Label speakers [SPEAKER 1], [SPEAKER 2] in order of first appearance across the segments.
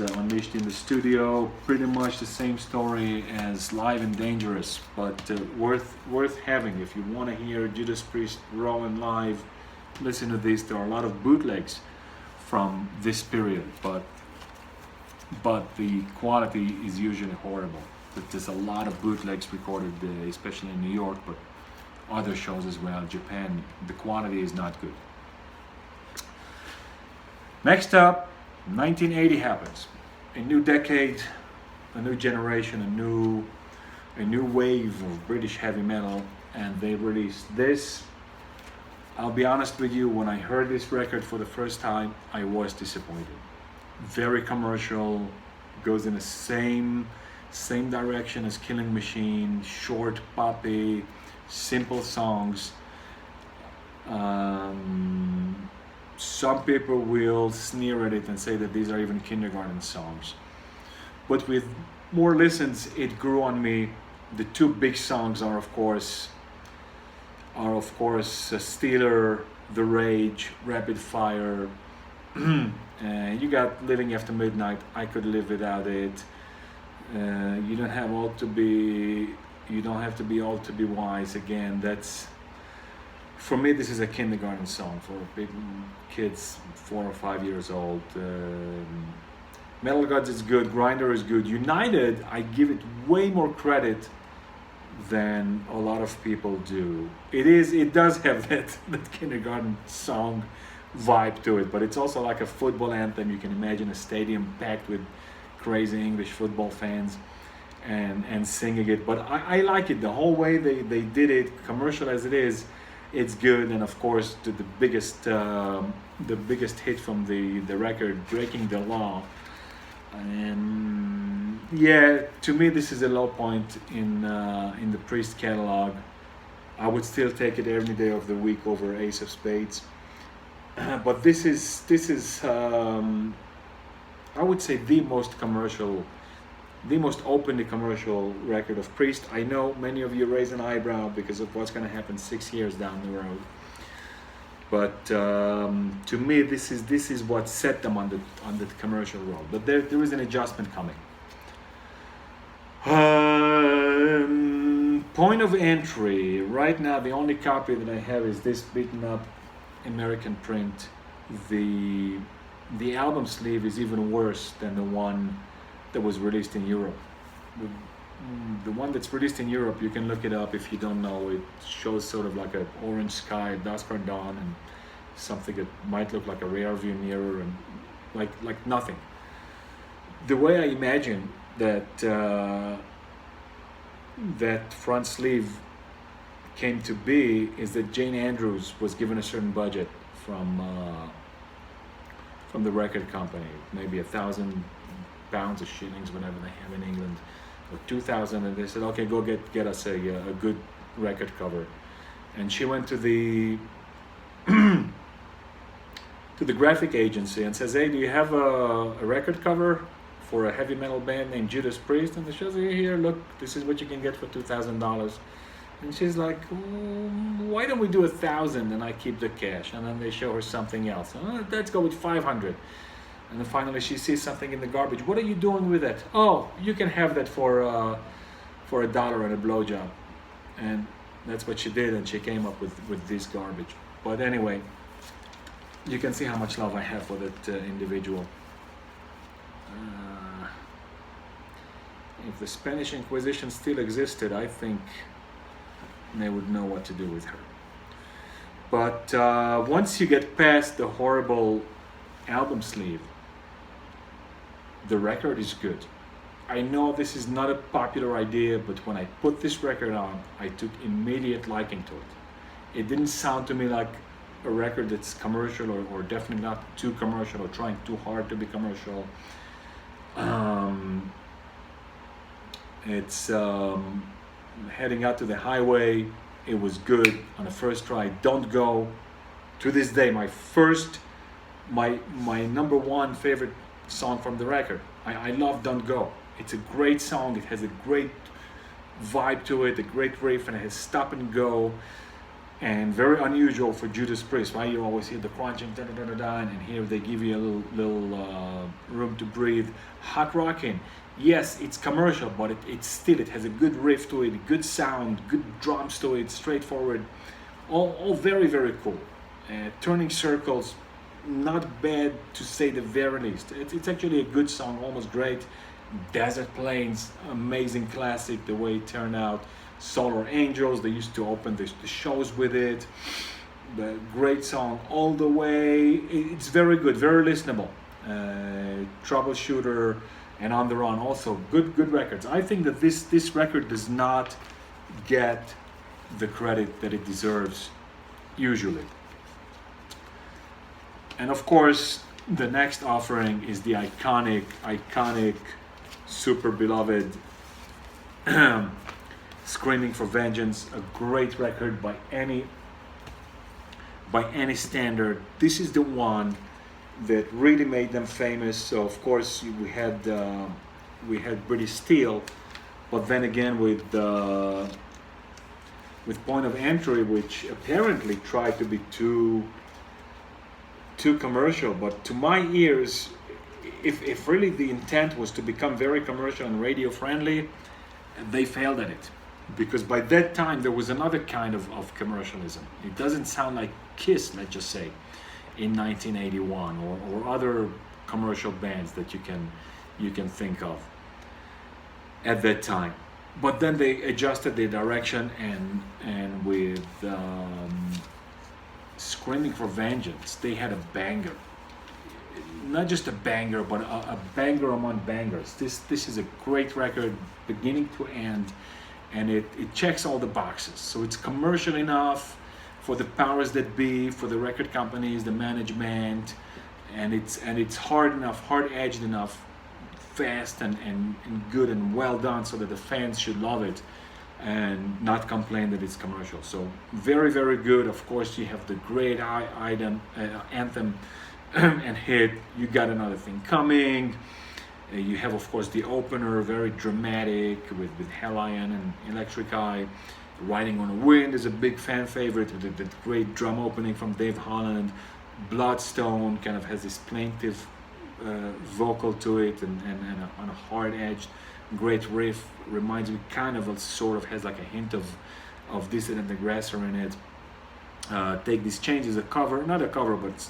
[SPEAKER 1] unleashed in the studio. Pretty much the same story as Live and Dangerous, but worth having. If you want to hear Judas Priest raw and live, listen to this. There are a lot of bootlegs from this period, but the quality is usually horrible. But there's a lot of bootlegs recorded, especially in New York, but other shows as well. Japan, the quality is not good. Next up, 1980 happens. A new decade, a new generation, a new wave of British heavy metal, and they released this. I'll be honest with you, when I heard this record for the first time, I was disappointed. Very commercial, goes in the same direction as Killing Machine, short, poppy, simple songs. Some people will sneer at it and say that these are even kindergarten songs. But with more listens, it grew on me. The two big songs are of course Steeler, The Rage, Rapid Fire. You got Living After Midnight, I Could Live Without It. You don't have to be old to be wise. Again, that's, for me, this is a kindergarten song for big kids 4 or 5 years old. Metal Gods is good, Grinder is good. United, I give it way more credit than a lot of people do. It does have that kindergarten song vibe to it, but it's also like a football anthem. You can imagine a stadium packed with crazy English football fans and singing it. But I like it the whole way they did it, commercial as it is. It's good. And of course the biggest hit from the record, Breaking the Law. And yeah, to me this is a low point in the Priest catalog. I would still take it any day of the week over Ace of Spades. But this is I would say the most openly commercial record of Priest. I know many of you raise an eyebrow because of what's going to happen 6 years down the road. But to me, this is what set them on the commercial road. But there is an adjustment coming. Point of entry. Right now, the only copy that I have is this beaten up American print. The album sleeve is even worse than the one that was released in Europe. The one that's released in Europe, you can look it up if you don't know. It shows sort of like an orange sky, dusk or dawn, and something that might look like a rear view mirror, and like nothing. The way I imagine that front sleeve came to be is that Jane Andrews was given a certain budget from the record company, maybe £1,000 or shillings, whatever they have in England, or 2,000, and they said, okay, go get us a good record cover. And she went to the to the graphic agency and says, hey, do you have a record cover for a heavy metal band named Judas Priest? And the show says, here, look, this is what you can get for $2,000. And she's like, why don't we do 1,000 and I keep the cash? And then they show her something else. Let's go with 500. And then finally she sees something in the garbage. What are you doing with it? Oh, you can have that for $1 and a blowjob. And that's what she did, and she came up with this garbage. But anyway, you can see how much love I have for that individual. If the Spanish Inquisition still existed, I think they would know what to do with her. But once you get past the horrible album sleeve, the record is good. I know this is not a popular idea, but when I put this record on, I took immediate liking to it. It didn't sound to me like a record that's commercial or definitely not too commercial or trying too hard to be commercial. It's heading out to the highway. It was good on the first try. Don't Go, to this day, my number one favorite song from the record. I love Don't Go. It's a great song. It has a great vibe to it, a great riff, and it has stop and go. and very unusual for Judas Priest, right? You always hear the crunching, da da da da da, and here they give you a little room to breathe. Hot rocking, yes, it's commercial, but it has a good riff to it, good sound, good drums to it, straightforward, all very very cool. Turning Circles, not bad to say the very least. It's actually a good song, almost great. Desert Plains, amazing classic, the way it turned out. Solar Angels, they used to open the shows with it. The great song all the way. It's very good, very listenable. Troubleshooter and On the Run, also good records. I think that this record does not get the credit that it deserves usually. And of course, the next offering is the iconic, super beloved Screaming for Vengeance, a great record by any standard. This is the one that really made them famous. So of course we had British Steel, but then again with Point of Entry, which apparently tried to be too commercial, but to my ears, if really the intent was to become very commercial and radio friendly, they failed at it. Because by that time there was another kind of commercialism. It doesn't sound like Kiss, let's just say, in 1981, or other commercial bands that you can think of at that time. But then they adjusted their direction, and with Screaming for Vengeance, they had a banger. Not just a banger, but a banger among bangers. This is a great record, beginning to end, and it checks all the boxes. So it's commercial enough for the powers that be, for the record companies, the management, and it's hard enough, hard-edged enough, fast and good and well done, so that the fans should love it and not complain that it's commercial. So very, very good. Of course, you have the great anthem and hit, You Got Another Thing Coming. You have, of course, the opener, very dramatic, with Hellion and Electric Eye. Riding on a Wind is a big fan favorite, with the great drum opening from Dave Holland. Bloodstone kind of has this plaintive vocal to it, and on a hard-edged, great riff. Reminds me, kind of, sort of has like a hint of Dissident Aggressor in it. Take These Changes, a cover, not a cover, but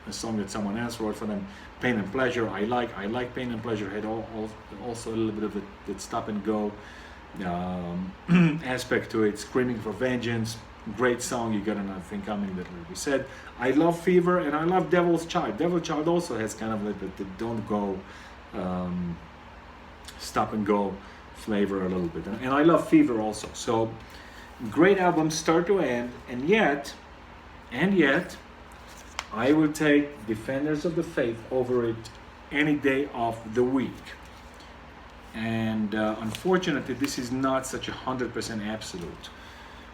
[SPEAKER 1] a song that someone else wrote for them. Pain and Pleasure, I like Pain and Pleasure. Had also a little bit of the stop and go aspect to it. Screaming for Vengeance, great song. You Got Another Thing Coming, that we said. I love Fever, and I love Devil's Child. Devil's Child also has kind of like the don't go, stop and go flavor a little bit, and I love Fever also. So great album, start to end, and yet I will take Defenders of the Faith over it any day of the week. And unfortunately, this is not such 100% absolute.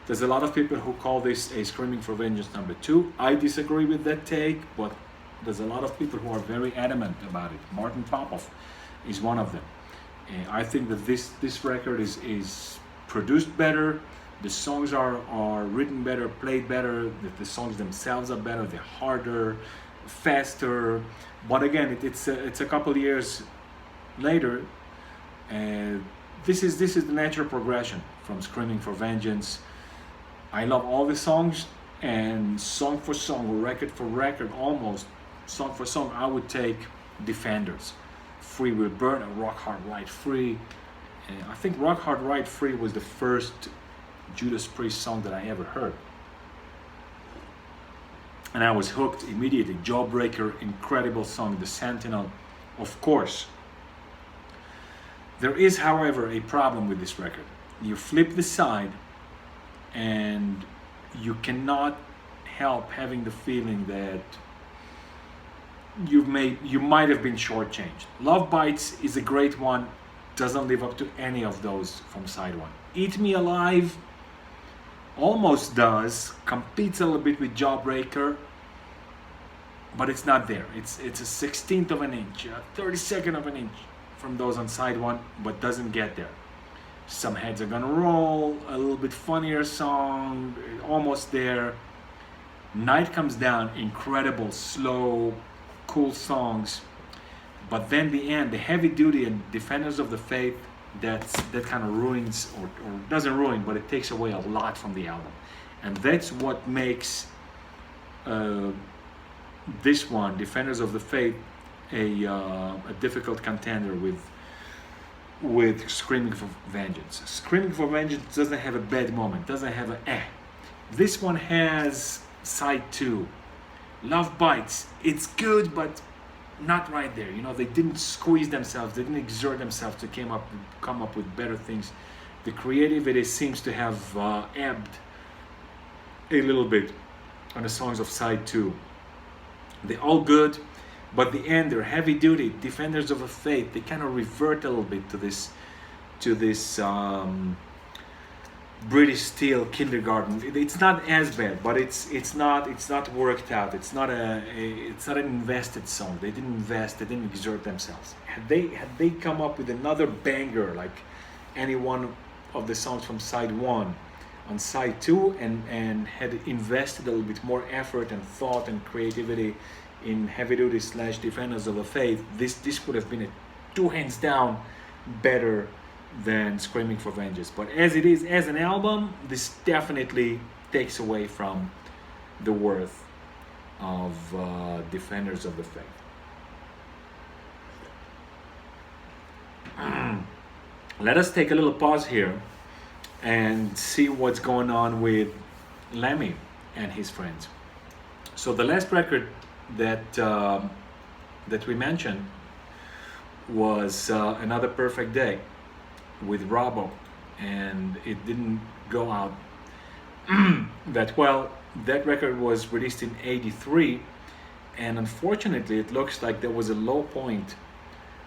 [SPEAKER 1] There's a lot of people who call this a Screaming for Vengeance #2. I disagree with that take, but there's a lot of people who are very adamant about it. Martin Popoff is one of them. I think that this record is produced better. The songs are written better, played better. The songs themselves are better. They're harder, faster. But again, it's a couple years later. This is the natural progression from Screaming for Vengeance. I love all the songs, and song for song, record for record, almost song for song, I would take Defenders. Free Will Burn and Rock Hard Ride Free. I think Rock Hard Ride Free was the first Judas Priest song that I ever heard, and I was hooked immediately. Jawbreaker, incredible song. The Sentinel, of course. There is, however, a problem with this record. You flip the side, and you cannot help having the feeling that you might have been shortchanged. Love Bites is a great one, doesn't live up to any of those from side one. Eat Me Alive almost does, competes a little bit with Jawbreaker, but it's not there. It's a 1/16 of an inch, a 32nd of an inch from those on side one, but doesn't get there. Some Heads Are Gonna Roll, a little bit funnier song, almost there. Night Comes Down, incredible, slow, cool songs. But then the end, the Heavy Duty and Defenders of the Faith, that kind of ruins, or doesn't ruin, but it takes away a lot from the album. And that's what makes this one, Defenders of the Faith, a difficult contender with Screaming for Vengeance. Screaming for Vengeance doesn't have a bad moment, doesn't have a eh. This one has side 2. Love Bites. It's good, but not right there. You know, they didn't squeeze themselves, they didn't exert themselves to come up with better things. The creativity seems to have ebbed a little bit on the songs of side 2. They're all good, but the end, they're Heavy Duty, Defenders of the Faith. They kind of revert a little bit to this British Steel Kindergarten. It's not as bad, but it's not worked out. It's not an invested song. They didn't invest. They didn't exert themselves. Had they come up with another banger like any one of the songs from side 1 on side 2, and had invested a little bit more effort and thought and creativity in Heavy Duty / Defenders of the Faith, this would have been 2 hands down better than Screaming for Vengeance. But as it is, as an album, this definitely takes away from the worth of Defenders of the Faith. Let us take a little pause here and see what's going on with Lemmy and his friends. So the last record that we mentioned was Another Perfect Day with Robbo, and it didn't go out that well. That record was released in '83, and unfortunately it looks like there was a low point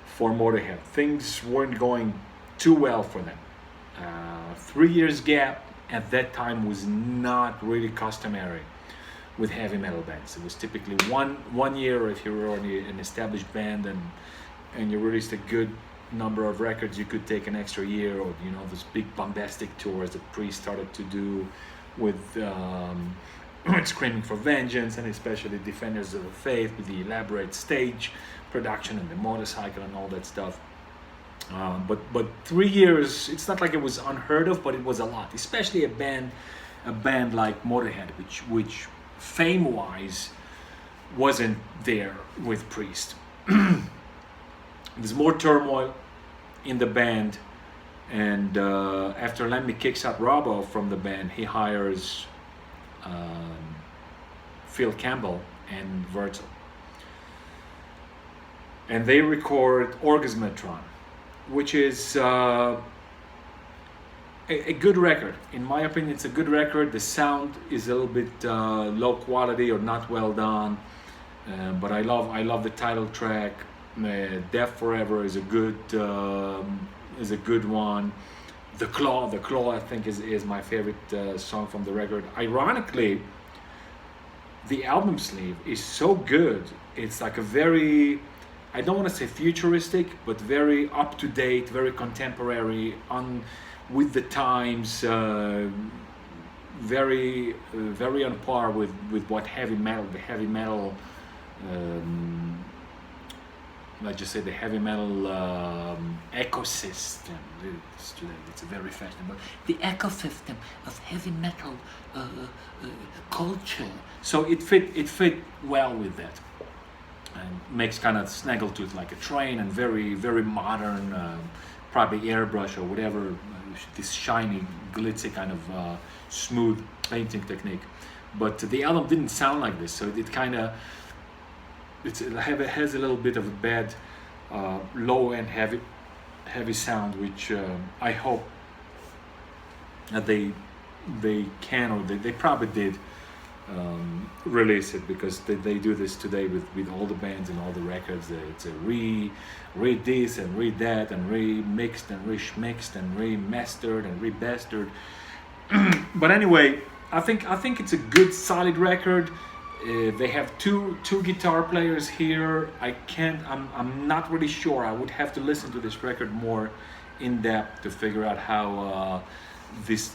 [SPEAKER 1] for Motorhead. Things weren't going too well for them. 3 years gap at that time was not really customary with heavy metal bands. It was typically one year. If you were already an established band and you released a good number of records, you could take an extra year, or you know, those big bombastic tours that Priest started to do with Screaming for Vengeance, and especially Defenders of the Faith, with the elaborate stage production and the motorcycle and all that stuff. But 3 years, it's not like it was unheard of, but it was a lot, especially a band like Motorhead, which fame-wise wasn't there with Priest. There's more turmoil in the band, and after Lemmy kicks out Robbo from the band, he hires Phil Campbell and Wurzel, and they record Orgasmatron, which is a good record. In my opinion, it's a good record. The sound is a little bit low quality or not well done, but I love the title track. Death Forever is a good one. The Claw I think is my favorite song from the record. Ironically, the album sleeve is so good. It's like a very, I don't want to say futuristic, but very up to date, very contemporary, with the times, very on par with what the heavy metal, let's just say the heavy metal ecosystem. It's a very fashionable. The ecosystem of heavy metal culture. So it fit well with that, and makes kind of Snaggletooth like a train, and very modern, probably airbrush or whatever, this shiny, glitzy kind of smooth painting technique. But the album didn't sound like this, so it kind of. It has a little bit of a bad, low and heavy sound, which I hope that they can, or they probably did release it, because they do this today with all the bands and all the records. It's a read this and read that and remixed and reschmixed and remastered and rebestered. But anyway, I think it's a good solid record. They have two guitar players here. I'm not really sure. I would have to listen to this record more in depth to figure out how this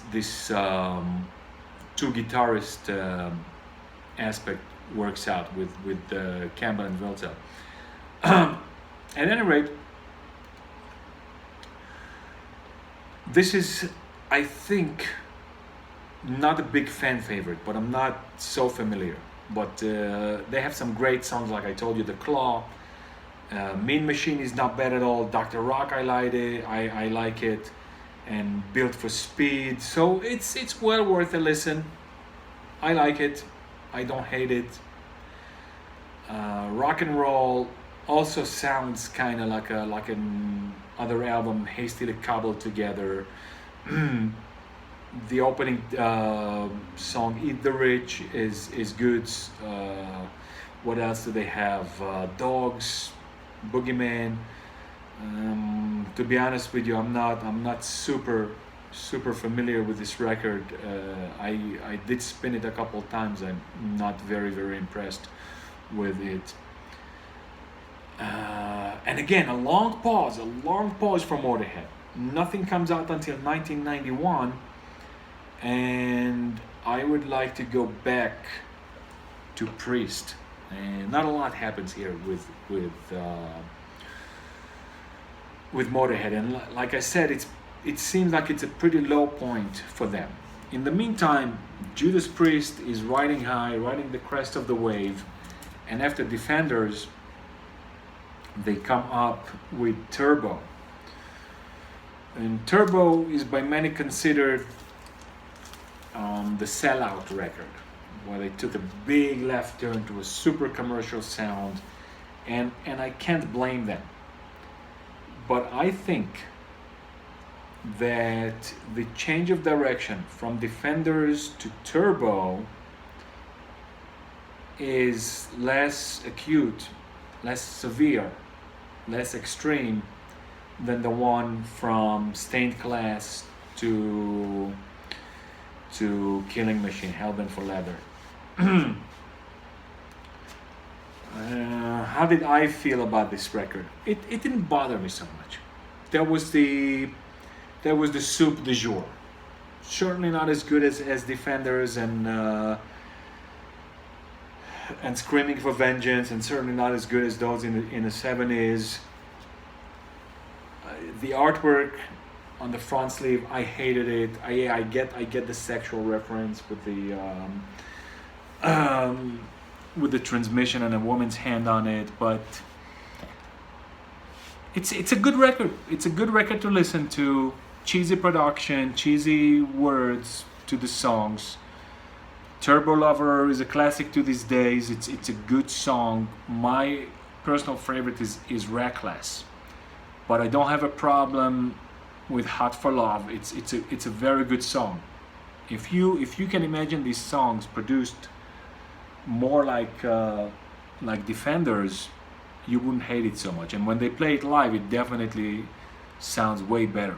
[SPEAKER 1] two guitarist aspect works out with Campbell and Wiltzel. At any rate, this is, I think, not a big fan favorite, but I'm not so familiar. But they have some great songs, like I told you, The Claw. Mean Machine is not bad at all. Dr. Rock, I like it. I like it. And Built for Speed. So it's well worth a listen. I like it. I don't hate it. Rock and Roll also sounds kind of like an other album hastily cobbled together. The opening song "Eat the Rich" is good. What else do they have? Dogs, Boogeyman. To be honest with you, I'm not super familiar with this record. I did spin it a couple times. I'm not very impressed with it. And again, a long pause from Motorhead. Nothing comes out until 1991, and I would like to go back to Priest. And not a lot happens here with Motorhead, and like I said, it seems like it's a pretty low point for them. In the meantime, Judas Priest is riding high, riding the crest of the wave, and after Defenders, they come up with Turbo. And Turbo is by many considered the sellout record, where they took a big left turn to a super commercial sound, and I can't blame them. But I think that the change of direction from Defenders to Turbo is less acute, less severe, less extreme than the one from Stained Glass to Killing Machine, Hellbent for Leather. How did I feel about this record? It didn't bother me so much. There was the soup du jour. Certainly not as good as Defenders and Screaming for Vengeance, and certainly not as good as those in the 70s. The artwork on the front sleeve, I hated it. I get the sexual reference with the transmission and a woman's hand on it, but it's a good record. It's a good record to listen to. Cheesy production, cheesy words to the songs. Turbo Lover is a classic to these days. It's a good song. My personal favorite is Reckless, but I don't have a problem with Hot for Love. It's a very good song. If you can imagine these songs produced more like Defenders, you wouldn't hate it so much. And when they play it live, it definitely sounds way better.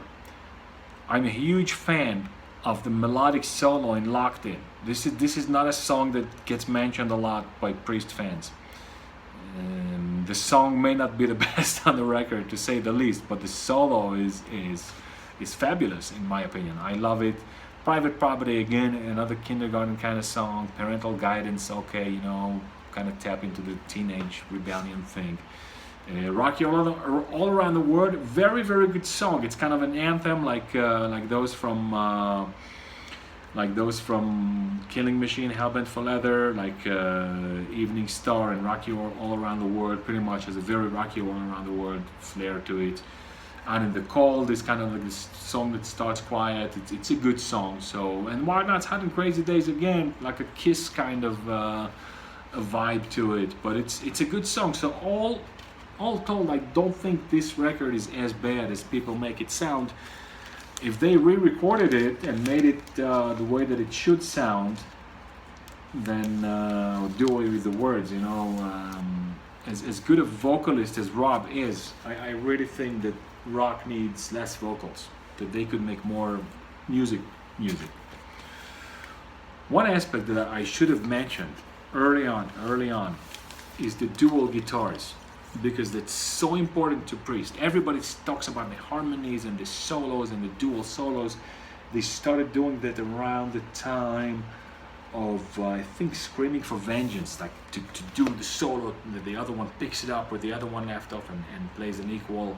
[SPEAKER 1] I'm a huge fan of the melodic solo in Locked In. This is not a song that gets mentioned a lot by Priest fans. The song may not be the best on the record, to say the least, but the solo is fabulous in my opinion. I love it. Private Property, again, another kindergarten kind of song. Parental Guidance, okay, kind of tap into the teenage rebellion thing. Rock You All Around the World, very good song. It's kind of an anthem, like those from Killing Machine, Hellbent for Leather, like Evening Star and Rock You All Around the World. Pretty much has a very Rock You All Around the World flair to it. And in the Cold is kind of like this song that starts quiet. It's a good song. So, and Why Not's Hot and Crazy Days, again, like a Kiss kind of a vibe to it. But it's a good song. So all told, I don't think this record is as bad as people make it sound. If they re-recorded it and made it the way that it should sound, then do away with the words. As good a vocalist as Rob is, I really think that rock needs less vocals, that they could make more music. One aspect that I should have mentioned early on is the dual guitars. because that's so important to Priest. Everybody talks about the harmonies and the solos and the dual solos. They started doing that around the time of, I think, Screaming for Vengeance, like to do the solo, the other one picks it up where the other one left off and plays an equal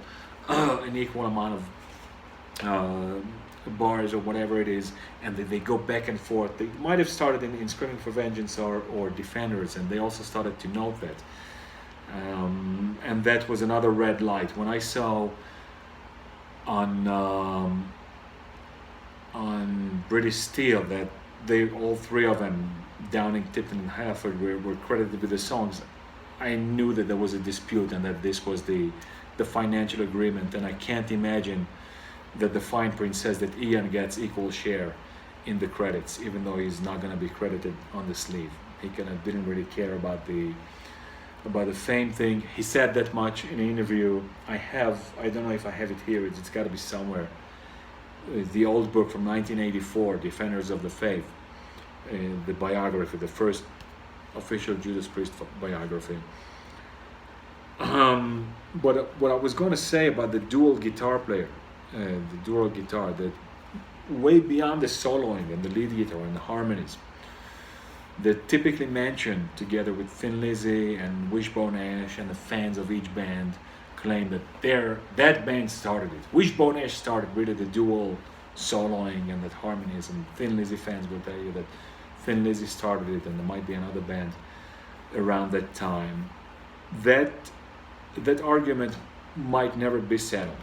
[SPEAKER 1] amount of bars or whatever it is, and they go back and forth. They might have started in Screaming for Vengeance or Defenders, and they also started to note that. And that was another red light. When I saw on British Steel that they, all three of them, Downing, Tipton and Halford, were credited with the songs, I knew that there was a dispute and that this was the financial agreement, and I can't imagine that the fine print says that Ian gets equal share in the credits, even though he's not going to be credited on the sleeve. He kind of didn't really care about the fame thing. He said that much in an interview. I don't know if I have it here, it's got to be somewhere. The old book from 1984, Defenders of the Faith, the biography, the first official Judas Priest biography. But what I was going to say about the dual guitar player, the dual guitar, that way beyond the soloing and the lead guitar and the harmonies, they're typically mentioned together with Thin Lizzy and Wishbone Ash, and the fans of each band claim that that band started it. Wishbone Ash started really the dual soloing and that harmonies, and Thin Lizzy fans will tell you that Thin Lizzy started it, and there might be another band around that time. That argument might never be settled.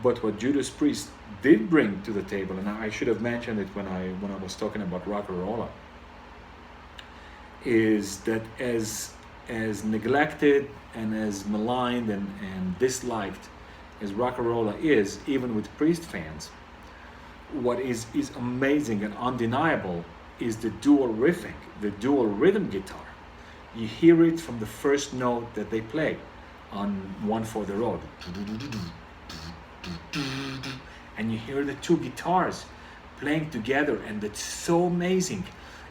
[SPEAKER 1] But what Judas Priest did bring to the table, and I should have mentioned it when I was talking about Rock-a-Rolla, is that as neglected and as maligned and disliked as Rock-a-Rolla is, even with Priest fans, what is amazing and undeniable is the dual riffing, the dual rhythm guitar. You hear it from the first note that they play on One for the Road, and you hear the two guitars playing together, and it's so amazing.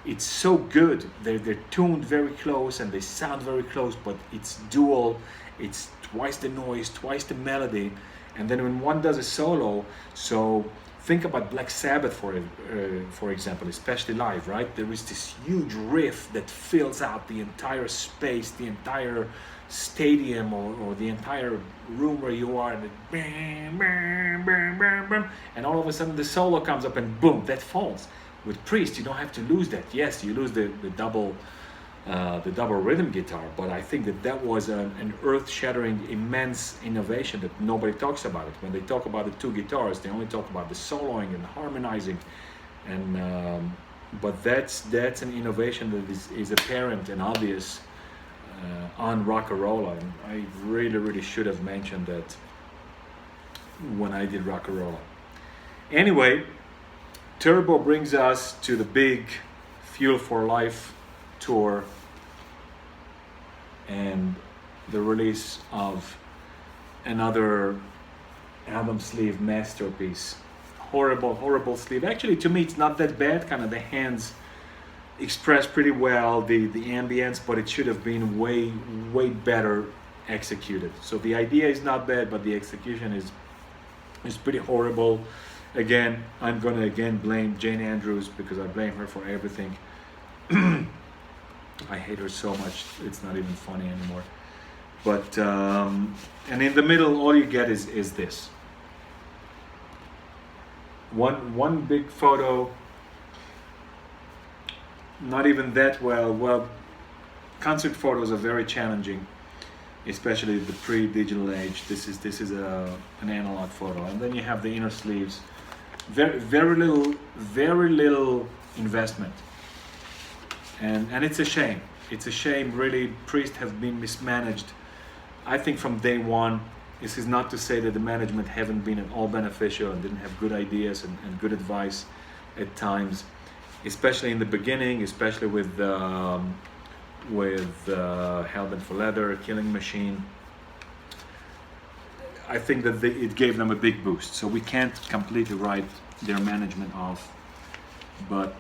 [SPEAKER 1] It's so good. They're tuned very close and they sound very close, but it's dual. It's twice the noise, twice the melody, and then when one does a solo, so think about Black Sabbath for example, especially live, right? There is this huge riff that fills out the entire space, the entire stadium or the entire room where you are, and it bam, bam, bam, bam, bam, and all of a sudden the solo comes up and boom, that falls. With Priest, you don't have to lose that. Yes, you lose the double rhythm guitar, but I think that was an earth-shattering, immense innovation that nobody talks about it. When they talk about the two guitars, they only talk about the soloing and the harmonizing, and but that's an innovation that is apparent and obvious on Rock-a-Rolla, and I really should have mentioned that when I did Rock-a-Rolla. Anyway, Turbo brings us to the big Fuel for Life tour and the release of another album sleeve masterpiece. Horrible sleeve. Actually, to me, it's not that bad. Kind of the hands express pretty well the ambience, but it should have been way better executed. So the idea is not bad, but the execution is pretty horrible. Again, I'm gonna blame Jane Andrews, because I blame her for everything. I hate her so much, it's not even funny anymore. But and in the middle, all you get is this one big photo. Not even that well. Concert photos are very challenging, especially the pre-digital age. This is an analog photo, and then you have the inner sleeves. Very little investment, and it's a shame. It's a shame, really. Priest have been mismanaged, I think, from day one. This is not to say that the management haven't been at all beneficial and didn't have good ideas and good advice at times, especially in the beginning, especially with Hellbent for Leather, Killing Machine. I think that it gave them a big boost. So we can't completely write their management off, but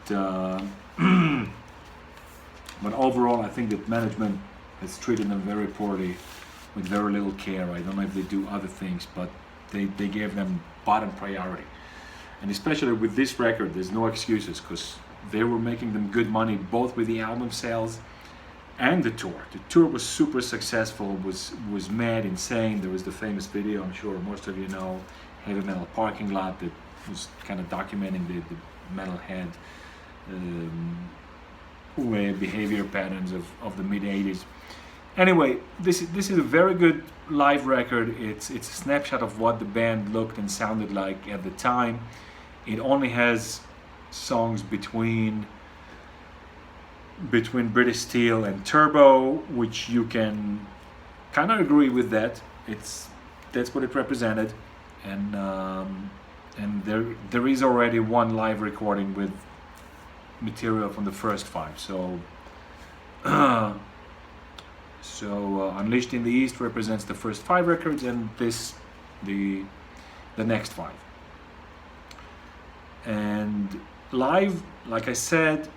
[SPEAKER 1] but overall, I think that management has treated them very poorly with very little care. I don't know if they do other things, but they gave them bottom priority. And especially with this record, there's no excuses, because they were making them good money both with the album sales and the tour. The tour was super successful, was mad, insane. There was the famous video, I'm sure most of you know, Heavy Metal Parking Lot, that was kind of documenting the metalhead behavior patterns of the mid 80s. Anyway, this is a very good live record. It's a snapshot of what the band looked and sounded like at the time. It only has songs between British Steel and Turbo, which you can kind of agree with that. That's what it represented, and there is already one live recording with material from the first 5. So Unleashed in the East represents the first 5 records, and this the next 5. And live, like I said,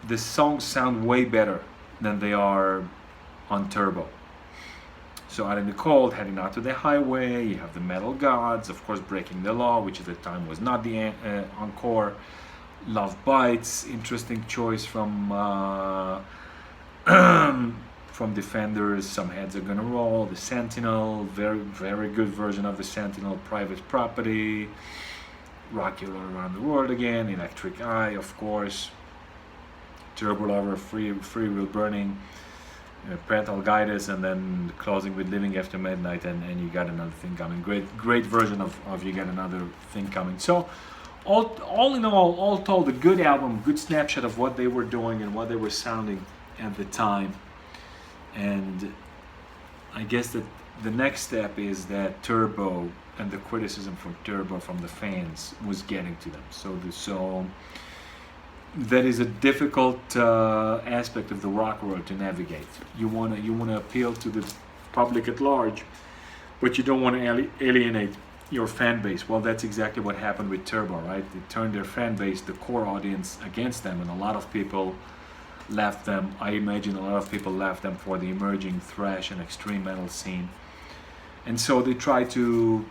[SPEAKER 1] the songs sound way better than they are on Turbo. So Out in the Cold, Heading Out to the Highway, you have the Metal Gods, of course, Breaking the Law, which at the time was not the encore. Love Bites, interesting choice from Defenders. Some Heads Are Gonna Roll, The Sentinel, very good version of The Sentinel, Private Property, Rock You All Around the World Again, Electric Eye, of course, Turbo Lover, Free Will Burning, Parental Guidance, and then closing with Living After Midnight, and You Got Another Thing Coming. Great version of You Got Another Thing Coming. So all in all told, a good album, good snapshot of what they were doing and what they were sounding at the time. And I guess that the next step is that Turbo and the criticism from Turbo from the fans was getting to them. So that is a difficult aspect of the rock world to navigate. You wanna appeal to the public at large, but you don't want to alienate your fan base. Well, that's exactly what happened with Turbo, right? They turned their fan base, the core audience, against them, and a lot of people left them. I imagine a lot of people left them for the emerging thrash and extreme metal scene. And so they tried to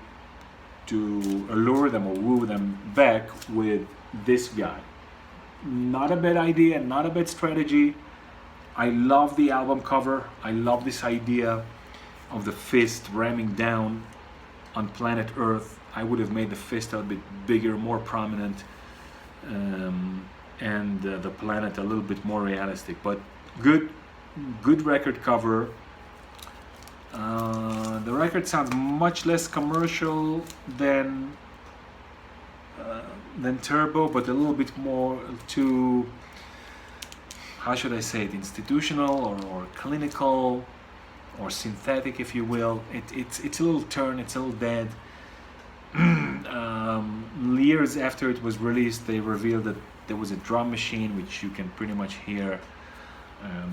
[SPEAKER 1] allure them or woo them back with this guy. Not a bad idea, not a bad strategy. I love the album cover. I love this idea of the fist ramming down on planet Earth. I would have made the fist a bit bigger, more prominent, and the planet a little bit more realistic. But good record cover. The record sounds much less commercial than Turbo, but a little bit more to, how should I say it, institutional or clinical or synthetic, if you will. It's a little turn, it's a little dead. Years after it was released, they revealed that there was a drum machine, which you can pretty much hear.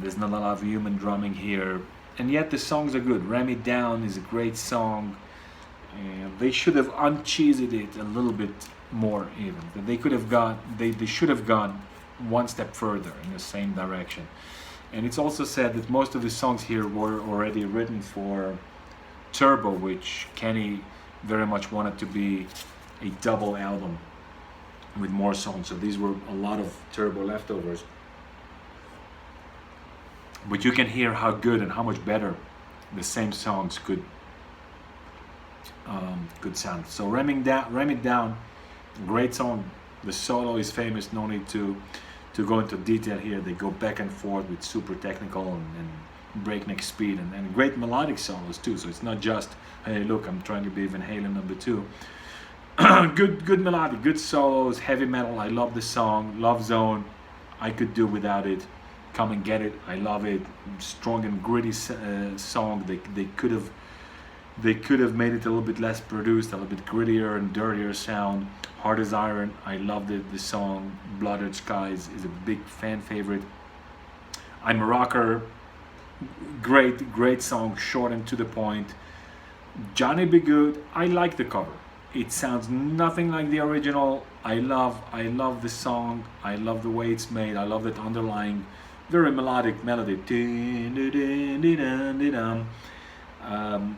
[SPEAKER 1] There's not a lot of human drumming here, and yet the songs are good. Ram It Down is a great song, and they should have uncheesed it a little bit more even. They should have gone one step further in the same direction. And it's also said that most of the songs here were already written for Turbo, which Kenny very much wanted to be a double album with more songs. So these were a lot of Turbo leftovers. But you can hear how good and how much better the same songs could sound. So Ram It Down, great song. The solo is famous, no need to go into detail here. They go back and forth with super technical and breakneck speed, and great melodic solos too. So it's not just, hey look, I'm trying to be Van Halen number 2. good melodic, good solos, heavy metal. I love the song. Love Zone, I could do without it. Come and Get It, I love it. Strong and gritty song. They could have made it a little bit less produced, a little bit grittier and dirtier sound. Hard as Iron, I love the song. Blooded Skies is a big fan favorite. I'm a Rocker, great song, short and to the point. Johnny Be Good, I like the cover. It sounds nothing like the original. I love the song. I love the way it's made. I love that underlying very melodic melody.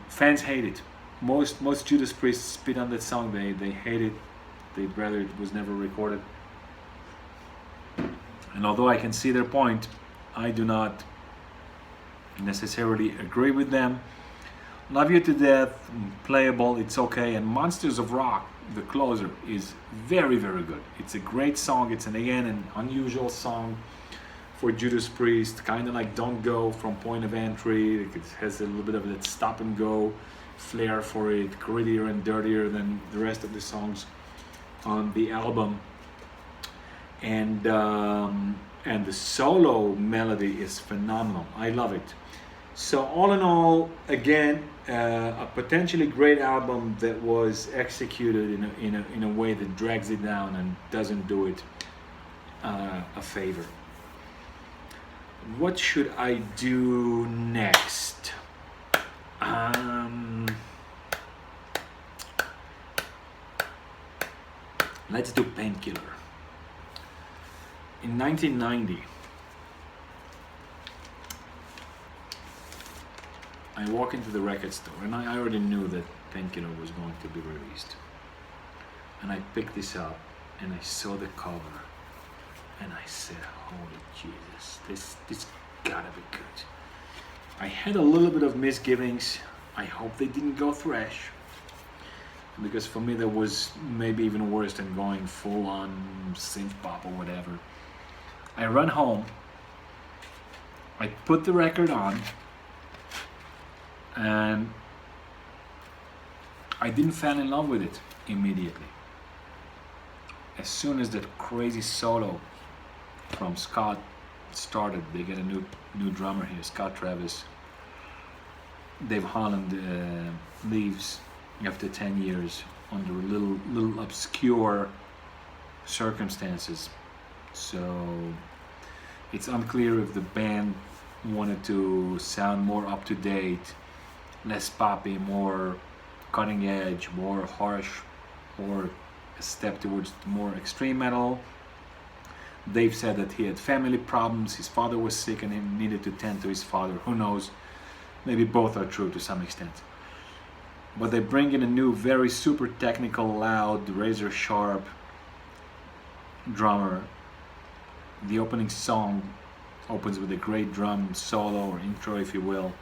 [SPEAKER 1] Fans hate it. Most Judas Priest spit on that song. They hate it. They'd rather it was never recorded. And although I can see their point, I do not necessarily agree with them. Love You to Death, playable, it's okay. And Monsters of Rock, the closer, is very, very good. It's a great song. It's an unusual song for Judas Priest, kind of like Don't Go from Point of Entry. It has a little bit of that stop and go flair for it, grittier and dirtier than the rest of the songs on the album. And the solo melody is phenomenal. I love it. So all in all, again, a potentially great album that was executed in a way that drags it down and doesn't do it a favor. What should I do next? Let's do Painkiller. In 1990, I walk into the record store, and I already knew that Painkiller was going to be released. And I picked this up, and I saw the cover, and I said, holy Jesus, this gotta be good. I had a little bit of misgivings. I hope they didn't go thrash, because for me that was maybe even worse than going full on synth pop or whatever. I run home, I put the record on, and I didn't fall in love with it immediately. As soon as that crazy solo from Scott started, they get a new drummer here, Scott Travis. Dave Holland leaves after 10 years under little obscure circumstances. So it's unclear if the band wanted to sound more up to date, less poppy, more cutting edge, more harsh, or a step towards more extreme metal. Dave said that he had family problems, his father was sick and he needed to tend to his father. Who knows? Maybe both are true to some extent. But they bring in a new, very super technical, loud, razor sharp drummer. The opening song opens with a great drum solo or intro, if you will.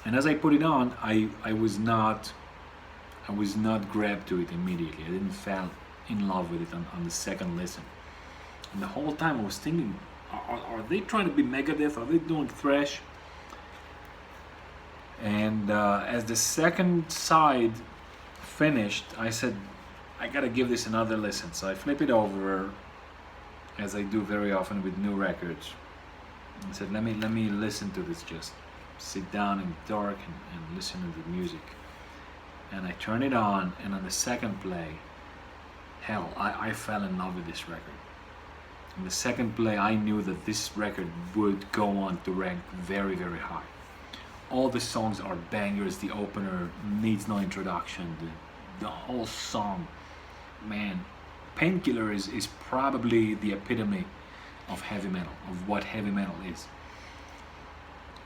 [SPEAKER 1] And as I put it on, I was not grabbed to it immediately. I didn't fall in love with it on the second listen. And the whole time I was thinking, are they trying to be Megadeth? Are they doing thrash? And as the second side finished, I said, I gotta give this another listen. So I flip it over, as I do very often with new records, and said, let me listen to this. Just sit down in the dark and listen to the music. And I turn it on, and on the second play, hell, I fell in love with this record. In the second play, I knew that this record would go on to rank very, very high. All the songs are bangers. The opener needs no introduction. The whole song, man, Painkiller is probably the epitome of heavy metal, of what heavy metal is.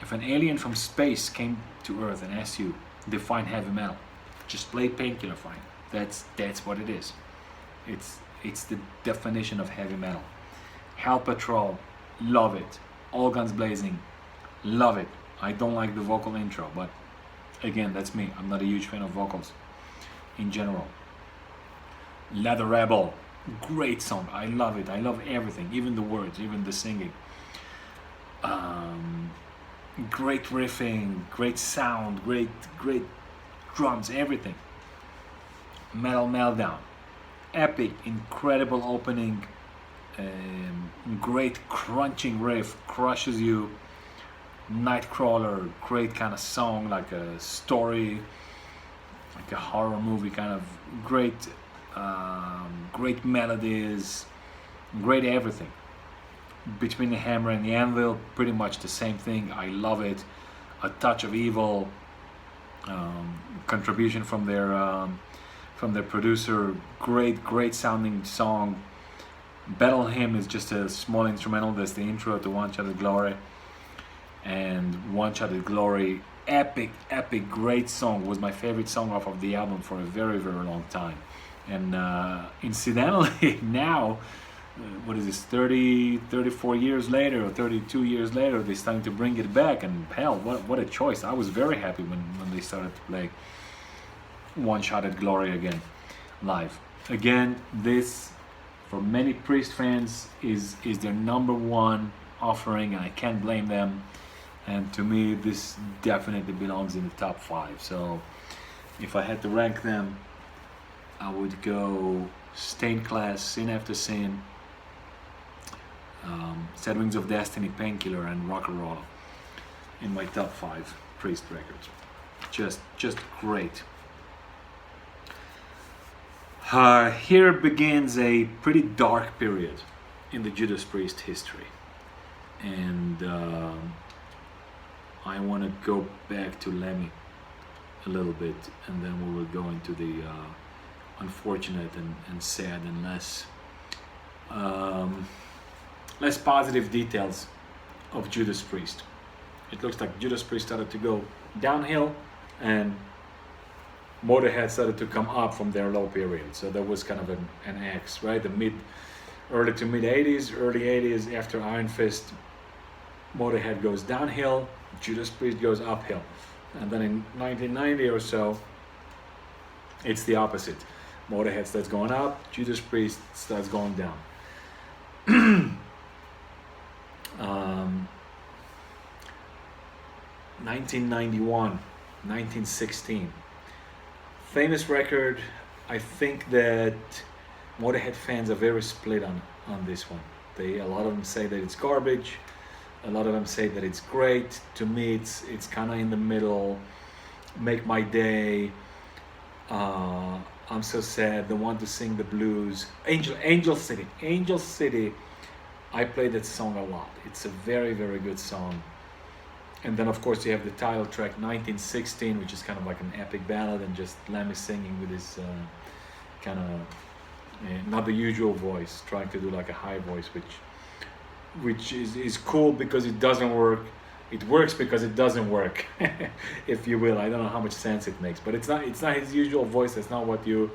[SPEAKER 1] If an alien from space came to Earth and asked you, define heavy metal, just play Painkiller for him. That's what it is. It's the definition of heavy metal. Hell Patrol, love it. All Guns Blazing, love it. I don't like the vocal intro, but again, that's me. I'm not a huge fan of vocals in general. Leather Rebel, great song. I love it. I love everything, even the words, even the singing. Great riffing, great sound, great drums, everything. Metal Meltdown, epic, incredible opening, great crunching riff, crushes you. Nightcrawler, great kind of song, like a story, like a horror movie kind of great melodies, great everything. Between the Hammer and the Anvil, pretty much the same thing. I love it. A Touch of Evil, contribution from their producer, great sounding song. Battle Hymn is just a small instrumental. That's the intro to One Shot of Glory. and One Shot at Glory, epic, great song, was my favorite song off of the album for a very, very long time. And incidentally, now, what is this, 34 years later or 32 years later, they're starting to bring it back, and hell, what a choice. I was very happy when they started to play One Shot at Glory again, live. Again, this, for many Priest fans, is their number one offering, and I can't blame them. And to me, this definitely belongs in the top 5. So if I had to rank them, I would go Stained Class, Sin After Sin, Sad Wings of Destiny, Painkiller, and Rock and Roll in my top 5 Priest records. Just great. Here begins a pretty dark period in the Judas Priest history, and I want to go back to Lemmy a little bit, and then we will go into the unfortunate and sad and less positive details of Judas Priest. It looks like Judas Priest started to go downhill, and Motorhead started to come up from their low period. So there was kind of an X, right? The early to mid 80s, early 80s, after Iron Fist, Motorhead goes downhill, Judas Priest goes uphill. And then in 1990 or so, it's the opposite. Motorhead starts going up, Judas Priest starts going down. 1991, 1916. Famous record. I think that Motorhead fans are very split on this one. A lot of them say that it's garbage. A lot of them say that it's great. To me, it's kind of in the middle. Make My Day. I'm So Sad. The One to Sing the Blues. Angel City. Angel City. I play that song a lot. It's a very, very good song. And then, of course, you have the title track 1916, which is kind of like an epic ballad, and just Lemmy singing with his kind of not the usual voice, trying to do like a high voice, which is cool because it doesn't work. It works because it doesn't work, if you will. I don't know how much sense it makes, but it's not his usual voice. That's not what you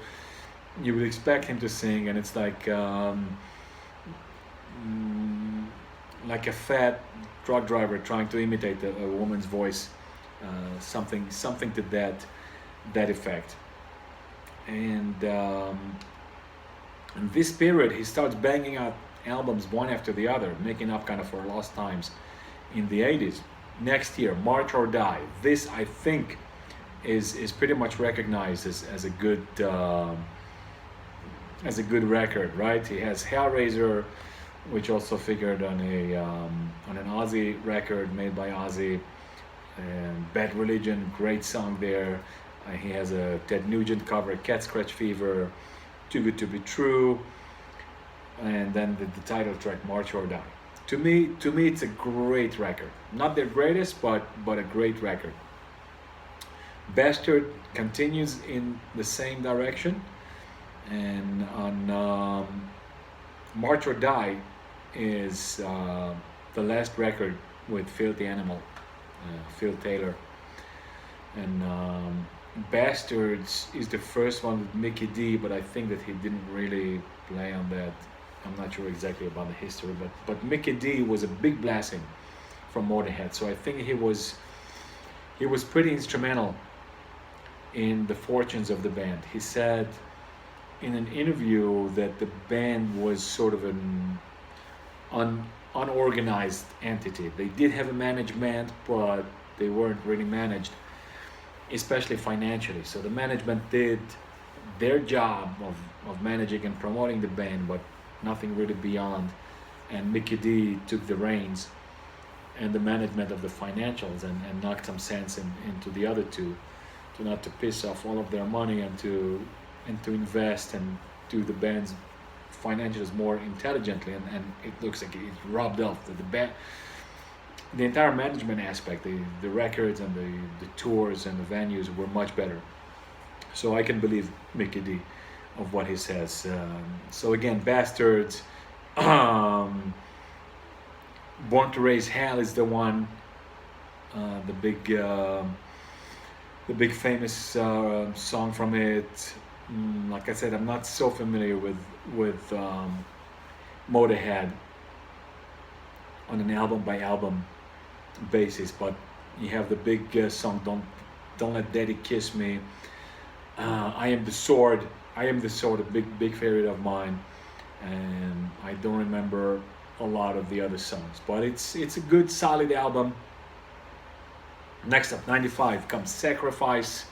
[SPEAKER 1] would expect him to sing, and it's like a fat truck driver trying to imitate a woman's voice, something to that effect. And in this period, he starts banging out albums one after the other, making up kind of for lost times in the 80s. Next year, March or Die. This, I think, is pretty much recognized as a good record, right? He has Hellraiser, which also figured on an Ozzy record made by Ozzy, and Bad Religion, great song there. He has a Ted Nugent cover, Cat Scratch Fever, Too Good to Be True, and then the title track, March or Die. To me, it's a great record. Not their greatest, but a great record. Bastard continues in the same direction, and on March or Die is the last record with Filthy Animal, Phil Taylor, and Bastards is the first one with Mickey D, but I think that he didn't really play on that. I'm not sure exactly about the history, but Mickey D was a big blessing from Motorhead, so I think he was pretty instrumental in the fortunes of the band. He said in an interview that the band was sort of an unorganized entity. They did have a management, but they weren't really managed, especially financially. So the management did their job of managing and promoting the band, but nothing really beyond. And Mickey D took the reins and the management of the financials and knocked some sense into the other two, to not to piss off all of their money and to invest and do the band's financials more intelligently, and it looks like it's rubbed off. The entire management aspect, the records and the tours and the venues were much better. So I can believe Mickey D of what he says. So again, Bastards, Born to Raise Hell is the one the big famous song from it. Like I said, I'm not so familiar with Motorhead on an album by album basis, but you have the big song "Don't Let Daddy Kiss Me." I Am the Sword. I Am the Sword, a big favorite of mine, and I don't remember a lot of the other songs, but it's a good solid album. Next up, 95 comes Sacrifice.